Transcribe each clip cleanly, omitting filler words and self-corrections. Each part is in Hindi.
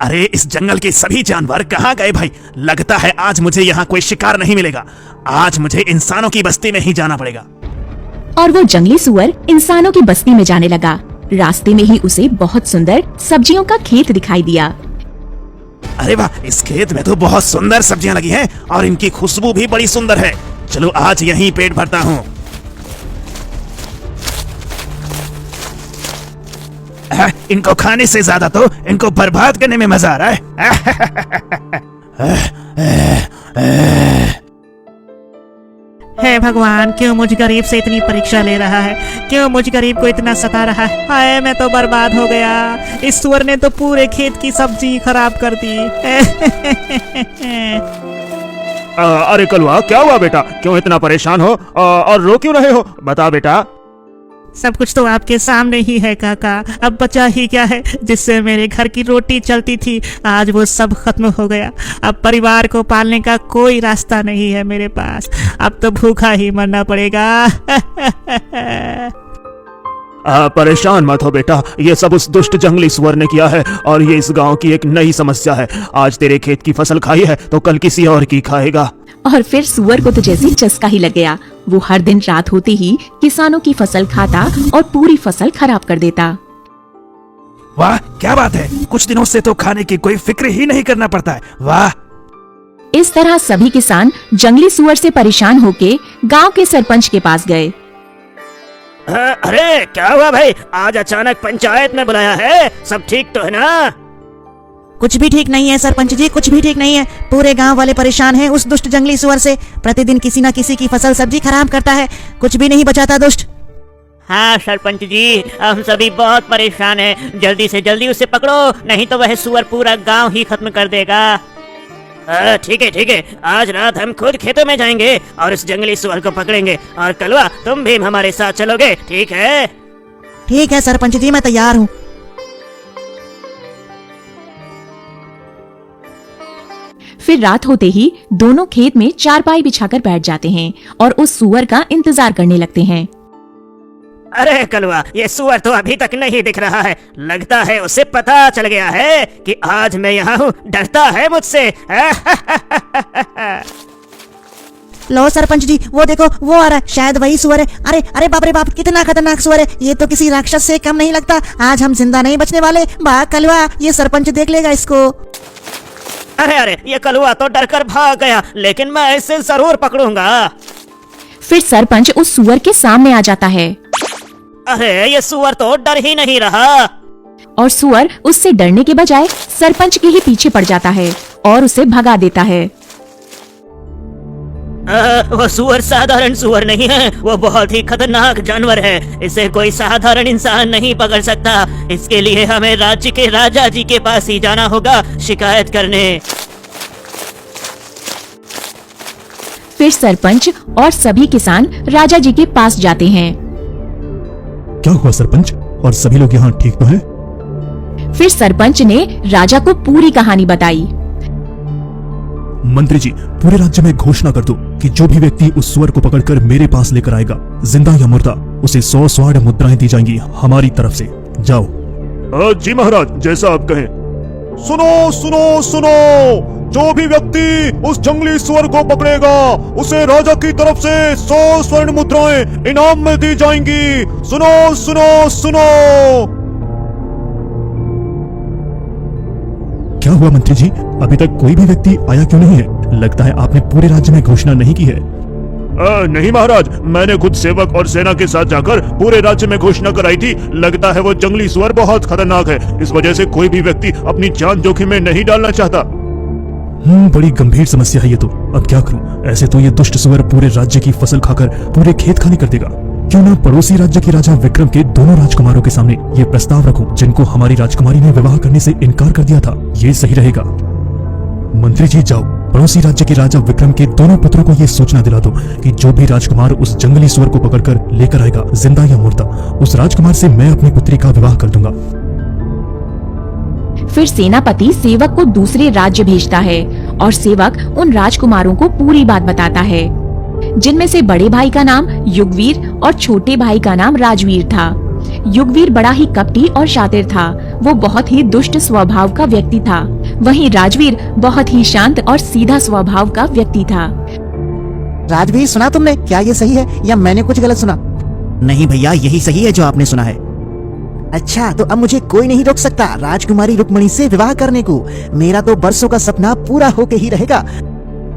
अरे इस जंगल के सभी जानवर कहाँ गए भाई? लगता है आज मुझे यहाँ कोई शिकार नहीं मिलेगा। आज मुझे इंसानों की बस्ती में ही जाना पड़ेगा। और वो जंगली सुअर इंसानों की बस्ती में जाने लगा। रास्ते में ही उसे बहुत सुंदर सब्जियों का खेत दिखाई दिया। अरे वाह, इस खेत में तो बहुत सुंदर सब्जियां लगी हैं और इनकी खुशबू भी बड़ी सुंदर है। चलो आज यहीं पेट भरता हूँ। इनको खाने से ज्यादा तो इनको बर्बाद करने में मजा आ रहा है। हे भगवान, क्यों मुझ गरीब से इतनी परीक्षा ले रहा है? क्यों मुझ गरीब को इतना सता रहा है? हाय, मैं तो बर्बाद हो गया। इस सुअर ने तो पूरे खेत की सब्जी खराब कर दी। अरे कलवा, क्या हुआ बेटा? क्यों इतना परेशान हो और रो क्यों रहे हो? बता बेटा। सब कुछ तो आपके सामने ही है काका। अब बचा ही क्या है जिससे मेरे घर की रोटी चलती थी? आज वो सब खत्म हो गया। अब परिवार को पालने का कोई रास्ता नहीं है मेरे पास। अब तो भूखा ही मरना पड़ेगा। परेशान मत हो बेटा, ये सब उस दुष्ट जंगली सुअर ने किया है और ये इस गांव की एक नई समस्या है। आज तेरे खेत की फसल खाई है तो कल किसी और की खाएगा। और फिर सुअर को तो जैसे चस्का ही लग गया। वो हर दिन रात होते ही किसानों की फसल खाता और पूरी फसल खराब कर देता। वाह, क्या बात है! कुछ दिनों से तो खाने की कोई फिक्र ही नहीं करना पड़ता है। वाह! इस तरह सभी किसान जंगली सुअर से परेशान होके गांव के सरपंच के पास गए। अरे क्या हुआ भाई? आज अचानक पंचायत में बुलाया है? सब ठीक तो है ना? कुछ भी ठीक नहीं है सरपंच जी, कुछ भी ठीक नहीं है। पूरे गांव वाले परेशान हैं उस दुष्ट जंगली सुअर से। प्रतिदिन किसी न किसी की फसल सब्जी खराब करता है, कुछ भी नहीं बचाता दुष्ट। हाँ सरपंच जी, हम सभी बहुत परेशान हैं। जल्दी से जल्दी उसे पकड़ो, नहीं तो वह सुअर पूरा गांव ही खत्म कर देगा। ठीक है, आज रात हम खुद खेतों में जाएंगे और इस जंगली सुअर को पकड़ेंगे। और कलवा, तुम भी हमारे साथ चलोगे? ठीक है? ठीक है सरपंच जी, मैं तैयार हूँ। फिर रात होते ही दोनों खेत में चारपाई बिछाकर बैठ जाते हैं और उस सुअर का इंतजार करने लगते हैं। अरे कलवा, ये सुअर तो अभी तक नहीं दिख रहा है। लगता है उसे पता चल गया है कि आज मैं यहाँ हूँ। डरता है मुझसे। लो सरपंच जी, वो देखो, वो आ रहा है। शायद वही सुअर है। अरे अरे बाप रे बाप, कितना खतरनाक सुअर है! ये तो किसी राक्षस से कम नहीं लगता। आज हम जिंदा नहीं बचने वाले। भाग कलवा, ये सरपंच देख लेगा इसको। अरे ये कलवा तो डरकर भाग गया, लेकिन मैं इसे जरूर पकड़ूंगा। फिर सरपंच उस सुअर के सामने आ जाता है। अरे ये सुअर तो डर ही नहीं रहा। और सुअर उससे डरने के बजाय सरपंच के ही पीछे पड़ जाता है और उसे भगा देता है। वो सुअर साधारण सुअर नहीं है, वो बहुत ही खतरनाक जानवर है। इसे कोई साधारण इंसान नहीं पकड़ सकता। इसके लिए हमें राज्य के राजा जी के पास ही जाना होगा शिकायत करने। फिर सरपंच और सभी किसान राजा जी के पास जाते हैं। क्या हुआ सरपंच? और सभी लोग यहाँ ठीक तो हैं? फिर सरपंच ने राजा को पूरी कहानी बताई। मंत्री जी, पूरे राज्य में घोषणा कर दो कि जो भी व्यक्ति उस सुअर को पकड़कर मेरे पास लेकर आएगा, जिंदा या मुर्दा, उसे 100 स्वर्ण मुद्राएं दी जाएंगी हमारी तरफ से। जाओ। जी महाराज, जैसा आप कहें। सुनो सुनो सुनो, जो भी व्यक्ति उस जंगली सुअर को पकड़ेगा उसे राजा की तरफ से 100 स्वर्ण मुद्राएं इनाम में दी जाएंगी। सुनो सुनो सुनो। क्या हुआ मंत्री जी, अभी तक कोई भी व्यक्ति आया क्यों नहीं है? लगता है आपने पूरे राज्य में घोषणा नहीं की है। नहीं महाराज, मैंने खुद सेवक और सेना के साथ जाकर पूरे राज्य में घोषणा कराई थी। लगता है वो जंगली सुअर बहुत खतरनाक है, इस वजह से कोई भी व्यक्ति अपनी जान जोखिम में नहीं डालना चाहता। बड़ी गंभीर समस्या है ये तो। अब क्या करूं? ऐसे तो ये दुष्ट सुअर पूरे राज्य की फसल खाकर पूरे खेत खाली कर देगा। क्यों ना पड़ोसी राज्य के राजा विक्रम के दोनों राजकुमारों के सामने ये प्रस्ताव रखूं, जिनको हमारी राजकुमारी ने विवाह करने से इनकार कर दिया था। ये सही रहेगा। मंत्री जी जाओ, पड़ोसी राज्य के राजा विक्रम के दोनों पुत्रों को ये सूचना दिला दो कि जो भी राजकुमार उस जंगली सुअर को पकड़कर लेकर आएगा, जिंदा या मुर्दा, उस राजकुमार से मैं अपनी पुत्री का विवाह कर दूंगा। फिर सेनापति सेवक को दूसरे राज्य भेजता है और सेवक उन राजकुमारों को पूरी बात बताता है, जिनमें से बड़े भाई का नाम युगवीर और छोटे भाई का नाम राजवीर था। युगवीर बड़ा ही कपटी और शातिर था। वो बहुत ही दुष्ट स्वभाव का व्यक्ति था। वहीं राजवीर बहुत ही शांत और सीधा स्वभाव का व्यक्ति था। राजवीर, सुना तुमने? क्या ये सही है या मैंने कुछ गलत सुना? नहीं भैया, यही सही है जो आपने सुना है। अच्छा, तो अब मुझे कोई नहीं रोक सकता राजकुमारी रुक्मणी से विवाह करने को। मेरा तो बरसों का सपना पूरा होके ही रहेगा।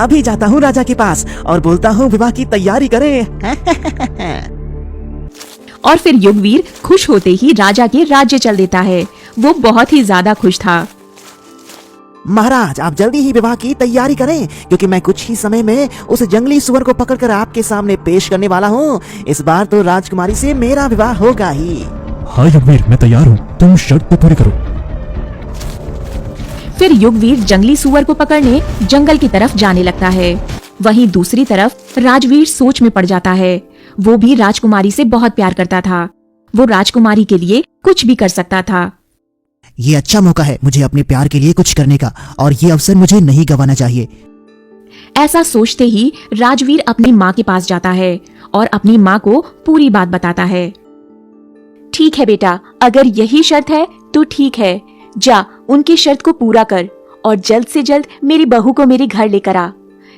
अभी जाता हूँ राजा के पास और बोलता हूँ विवाह की तैयारी करें। और फिर युगवीर खुश होते ही राजा के राज्य चल देता है। वो बहुत ही ज्यादा खुश था। महाराज, आप जल्दी ही विवाह की तैयारी करें, क्योंकि मैं कुछ ही समय में उस जंगली सुअर को पकड़कर आपके सामने पेश करने वाला हूँ। इस बार तो राजकुमारी से मेरा विवाह होगा ही। हाँ युगवीर, मैं तैयार हूँ, तुम शर्त तो पूरी करो। फिर युगवीर जंगली सुअर को पकड़ने जंगल की तरफ जाने लगता है। वहीं दूसरी तरफ राजवीर सोच में पड़ जाता है। वो भी राजकुमारी से बहुत प्यार करता था। वो राजकुमारी के लिए कुछ भी कर सकता था। ये अच्छा मौका है मुझे अपने प्यार के लिए कुछ करने का, और ये अवसर मुझे नहीं गंवाना चाहिए। ऐसा सोचते ही राजवीर अपनी माँ के पास जाता है और अपनी माँ को पूरी बात बताता है। ठीक है बेटा, अगर यही शर्त है तो ठीक है। जा, उनकी शर्त को पूरा कर और जल्द से जल्द मेरी बहू को मेरे घर लेकर आ।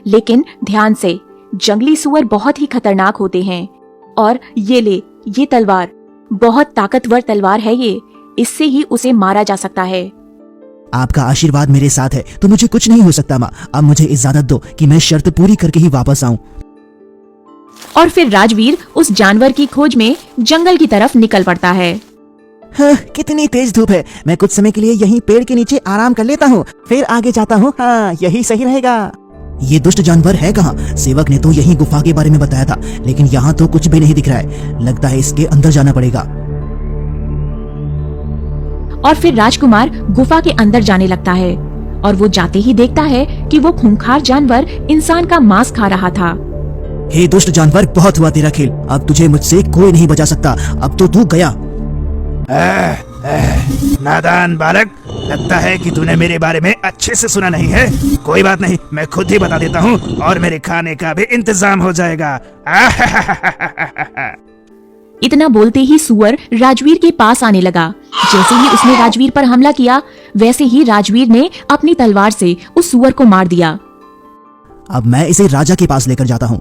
लेकिन ध्यान से, जंगली सुअर बहुत ही खतरनाक होते हैं। और ये ले, ये तलवार बहुत ताकतवर तलवार है। ये इससे ही उसे मारा जा सकता है। आपका आशीर्वाद मेरे साथ है तो मुझे कुछ नहीं हो सकता माँ। अब मुझे इजाजत दो कि मैं शर्त पूरी करके ही वापस आऊँ। और फिर राजवीर उस जानवर की खोज में जंगल की तरफ निकल पड़ता है। हाँ, कितनी तेज धूप है। मैं कुछ समय के लिए यहीं पेड़ के नीचे आराम कर लेता हूँ, फिर आगे जाता हूँ। हाँ, यही सही रहेगा। ये दुष्ट जानवर है कहाँ? सेवक ने तो यही गुफा के बारे में बताया था, लेकिन यहाँ तो कुछ भी नहीं दिख रहा है। लगता है इसके अंदर जाना पड़ेगा। और फिर राजकुमार गुफा के अंदर जाने लगता है और वो जाते ही देखता है कि वो खूंखार जानवर इंसान का मांस खा रहा था। हे दुष्ट जानवर, बहुत हुआ तेरा खेल। अब तुझे मुझसे कोई नहीं बचा सकता। अब तो तू गया। नादान बालक, लगता है कि तूने मेरे बारे में अच्छे से सुना नहीं है। कोई बात नहीं, मैं खुद ही बता देता हूँ और मेरे खाने का भी इंतजाम हो जाएगा। इतना बोलते ही सुअर राजवीर के पास आने लगा। जैसे ही उसने राजवीर पर हमला किया, वैसे ही राजवीर ने अपनी तलवार से उस सुअर को मार दिया। अब मैं इसे राजा के पास लेकर जाता हूँ।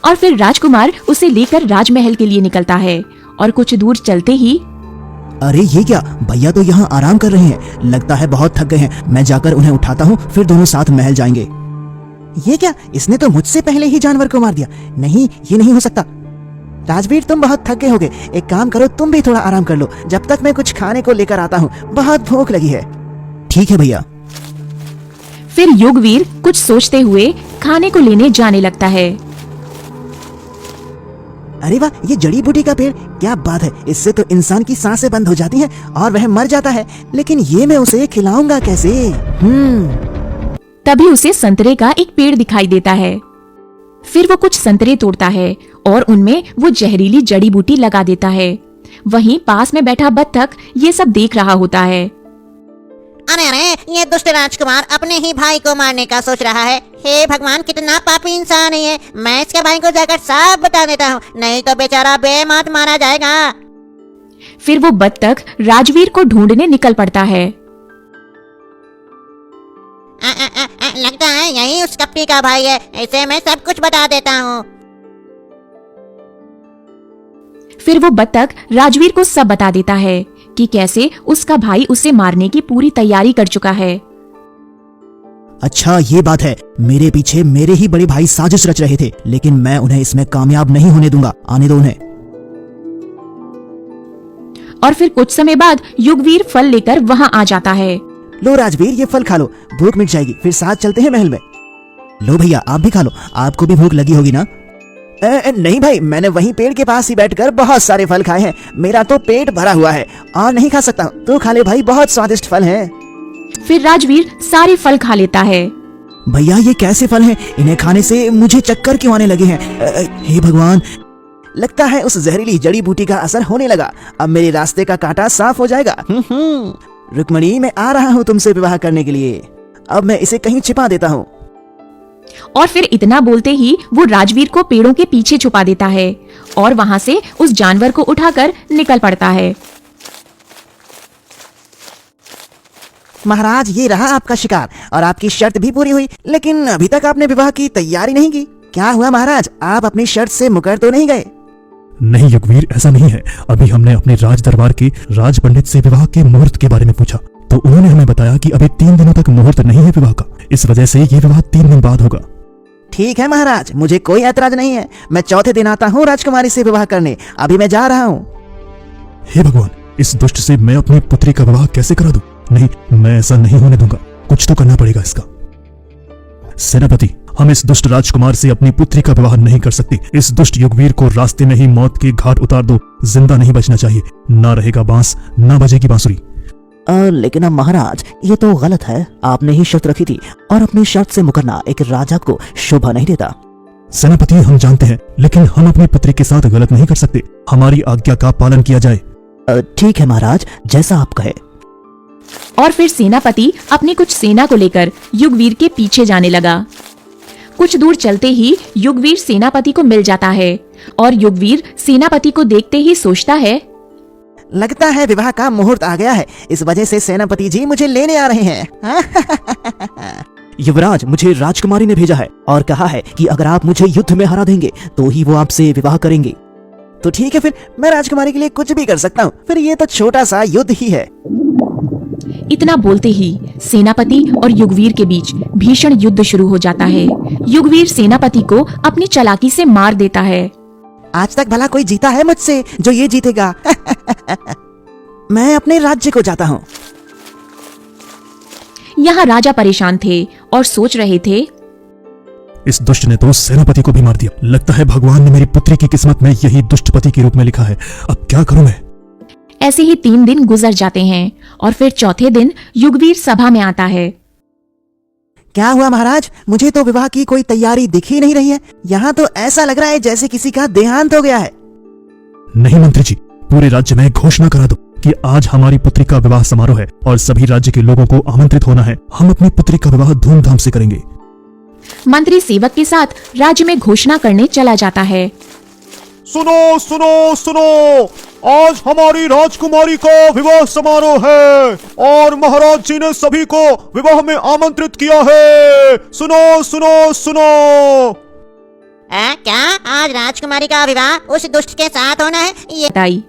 और फिर राजकुमार उसे लेकर राजमहल के लिए निकलता है। और कुछ दूर चलते ही अरे ये क्या, भैया तो यहाँ आराम कर रहे हैं। लगता है बहुत थक गए हैं। मैं जाकर उन्हें उठाता हूँ, फिर दोनों साथ महल जाएंगे। ये क्या, इसने तो मुझसे पहले ही जानवर को मार दिया। नहीं, ये नहीं हो सकता। राजवीर, तुम बहुत थक गए होगे। एक काम करो, तुम भी थोड़ा आराम कर लो, जब तक मैं कुछ खाने को लेकर आता हूँ। बहुत भूख लगी है। ठीक है भैया। फिर युगवीर कुछ सोचते हुए खाने को लेने जाने लगता है। अरे वाह, ये जड़ी बूटी का पेड़, क्या बात है। इससे तो इंसान की सांसें बंद हो जाती हैं और वह मर जाता है। लेकिन ये मैं उसे खिलाऊंगा कैसे? तभी उसे संतरे का एक पेड़ दिखाई देता है। फिर वो कुछ संतरे तोड़ता है और उनमें वो जहरीली जड़ी बूटी लगा देता है। वहीं पास में बैठा बत्तख ये सब देख रहा होता है। अरे अरे, ये दुष्ट राजकुमार अपने ही भाई को मारने का सोच रहा है। हे भगवान, कितना पापी इंसान है ये। मैं इसके भाई को जाकर साफ बता देता हूँ, नहीं तो बेचारा बेमौत मारा जाएगा। फिर वो बत्तख राजवीर को ढूंढने निकल पड़ता है। लगता है यही उस कपटी का भाई है। इसे मैं सब कुछ बता देता हूँ। फिर वो बत्तख राजवीर को सब बता देता है कि कैसे उसका भाई उसे मारने की पूरी तैयारी कर चुका है। अच्छा ये बात है, मेरे पीछे मेरे ही बड़े भाई साजिश रच रहे थे, लेकिन मैं उन्हें इसमें कामयाब नहीं होने दूंगा। आने दो उन्हें। और फिर कुछ समय बाद युगवीर फल लेकर वहाँ आ जाता है। लो राजवीर, ये फल खा लो, भूख मिट जाएगी। फिर साथ चलते हैं महल में। लो भैया, आप भी खा लो, आपको भी भूख लगी होगी ना। नहीं भाई, मैंने वहीं पेड़ के पास ही बैठकर बहुत सारे फल खाए हैं। मेरा तो पेट भरा हुआ है और नहीं खा सकता। तू खा ले भाई, बहुत स्वादिष्ट फल हैं। फिर राजवीर सारे फल खा लेता है। भैया ये कैसे फल हैं? इन्हें खाने से मुझे चक्कर क्यों आने लगे हैं? हे भगवान, लगता है उस जहरीली जड़ी बूटी का असर होने लगा। अब मेरे रास्ते का कांटा साफ हो जाएगा। रुक्मणी, मैं आ रहा हूँ तुमसे विवाह करने के लिए। अब मैं इसे कहीं छिपा देता हूँ। और फिर इतना बोलते ही वो राजवीर को पेड़ों के पीछे छुपा देता है और वहां से उस जानवर को उठाकर निकल पड़ता है। महाराज, ये रहा आपका शिकार और आपकी शर्त भी पूरी हुई, लेकिन अभी तक आपने विवाह की तैयारी नहीं की। क्या हुआ महाराज, आप अपनी शर्त से मुकर तो नहीं गए? नहीं युगवीर, ऐसा नहीं है। अभी हमने अपने राज दरबार के राज पंडित से विवाह के मुहूर्त के बारे में पूछा तो उन्होंने हमें बताया कि अभी 3 दिनों तक मुहूर्त नहीं है विवाह का। इस वजह से ये विवाह 3 दिन बाद होगा। ठीक है महाराज, मुझे कोई ऐतराज नहीं है। मैं चौथे दिन आता हूँ राजकुमारी से विवाह करने। अभी मैं जा रहा हूँ। हे भगवान, इस दुष्ट से मैं अपनी पुत्री का विवाह कैसे करा दूं? नहीं, मैं ऐसा नहीं होने दूंगा। कुछ तो करना पड़ेगा इसका। सेनापति, हम इस दुष्ट राजकुमार से अपनी पुत्री का विवाह नहीं कर सकते। इस दुष्ट युगवीर को रास्ते में ही मौत के घाट उतार दो। जिंदा नहीं बचना चाहिए। ना रहेगा बांस, ना बजेगी बांसुरी। लेकिन अब महाराज, ये तो गलत है। आपने ही शर्त रखी थी और अपनी शर्त से मुकरना एक राजा को शोभा नहीं देता। सेनापति, हम जानते हैं, लेकिन हम अपनी पुत्री के साथ गलत नहीं कर सकते। हमारी आज्ञा का पालन किया जाए। ठीक है महाराज, जैसा आप कहे। और फिर सेनापति अपनी कुछ सेना को लेकर युगवीर के पीछे जाने लगा। कुछ दूर चलते ही युगवीर सेनापति को मिल जाता है और युगवीर सेनापति को देखते ही सोचता है, लगता है विवाह का मुहूर्त आ गया है। इस वजह से सेनापति जी मुझे लेने आ रहे हैं। युवराज, मुझे राजकुमारी ने भेजा है और कहा है कि अगर आप मुझे युद्ध में हरा देंगे तो ही वो आपसे विवाह करेंगे। तो ठीक है, फिर मैं राजकुमारी के लिए कुछ भी कर सकता हूँ। फिर ये तो छोटा सा युद्ध ही है। इतना बोलते ही सेनापति और युगवीर के बीच भीषण युद्ध शुरू हो जाता है। युगवीर सेनापति को अपनी चालाकी से मार देता है। आज तक भला कोई जीता है मुझसे जो ये जीतेगा? मैं अपने राज्य को जाता हूँ। यहाँ राजा परेशान थे और सोच रहे थे, इस दुष्ट ने तो सेनापति को भी मार दिया। लगता है भगवान ने मेरी पुत्री की किस्मत में यही दुष्ट पति के रूप में लिखा है। अब क्या करूं मैं? ऐसे ही 3 दिन गुजर जाते हैं और फिर चौथे दिन युगवीर सभा में आता है। क्या हुआ महाराज, मुझे तो विवाह की कोई तैयारी दिख ही नहीं रही है। यहाँ तो ऐसा लग रहा है जैसे किसी का देहांत हो गया है। नहीं मंत्री जी, पूरे राज्य में घोषणा करा दो कि आज हमारी पुत्री का विवाह समारोह है और सभी राज्य के लोगों को आमंत्रित होना है। हम अपनी पुत्री का विवाह धूमधाम से करेंगे। मंत्री सेवक के साथ राज्य में घोषणा करने चला जाता है। सुनो सुनो सुनो, आज हमारी राजकुमारी का विवाह समारोह है और महाराज जी ने सभी को विवाह में आमंत्रित किया है। सुनो सुनो सुनो। क्या आज राजकुमारी का विवाह उस दुष्ट के साथ होना है? ये बताई।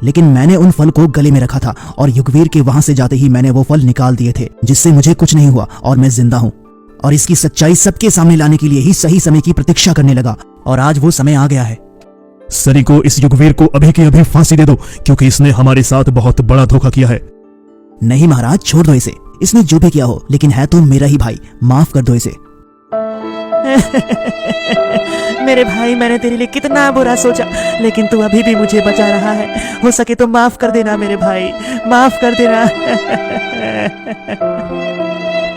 लेकिन मैंने उन फल को गले में रखा था और युगवीर के वहां से जाते ही मैंने वो फल निकाल दिए थे, जिससे मुझे कुछ नहीं हुआ और मैं जिंदा हूँ। और इसकी सच्चाई सबके सामने लाने के लिए ही सही समय की प्रतीक्षा करने लगा और आज वो समय आ गया है। सरी को इस युगवीर को अभी के अभी फांसी दे दो, क्योंकि इसने हमारे साथ बहुत बड़ा धोखा किया है। नहीं महाराज, छोड़ दो इसे। इसने जो भी किया हो, लेकिन है तो मेरा ही भाई। माफ कर दो इसे। मेरे भाई, मैंने तेरे लिए कितना बुरा सोचा, लेकिन तू अभी भी मुझे बचा रहा है। हो सके तो माफ कर देना मेरे भाई, माफ कर देना।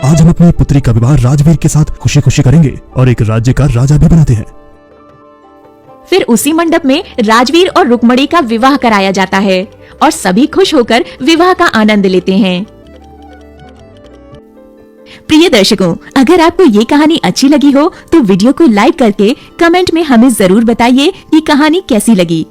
आज हम अपनी पुत्री का विवाह राजवीर के साथ खुशी खुशी करेंगे और एक राज्य का राजा भी बनाते हैं। फिर उसी मंडप में राजवीर और रुक्मणी का विवाह कराया जाता है और सभी खुश होकर विवाह का आनंद लेते हैं। प्रिय दर्शकों, अगर आपको ये कहानी अच्छी लगी हो तो वीडियो को लाइक करके कमेंट में हमें जरूर बताइए कि कहानी कैसी लगी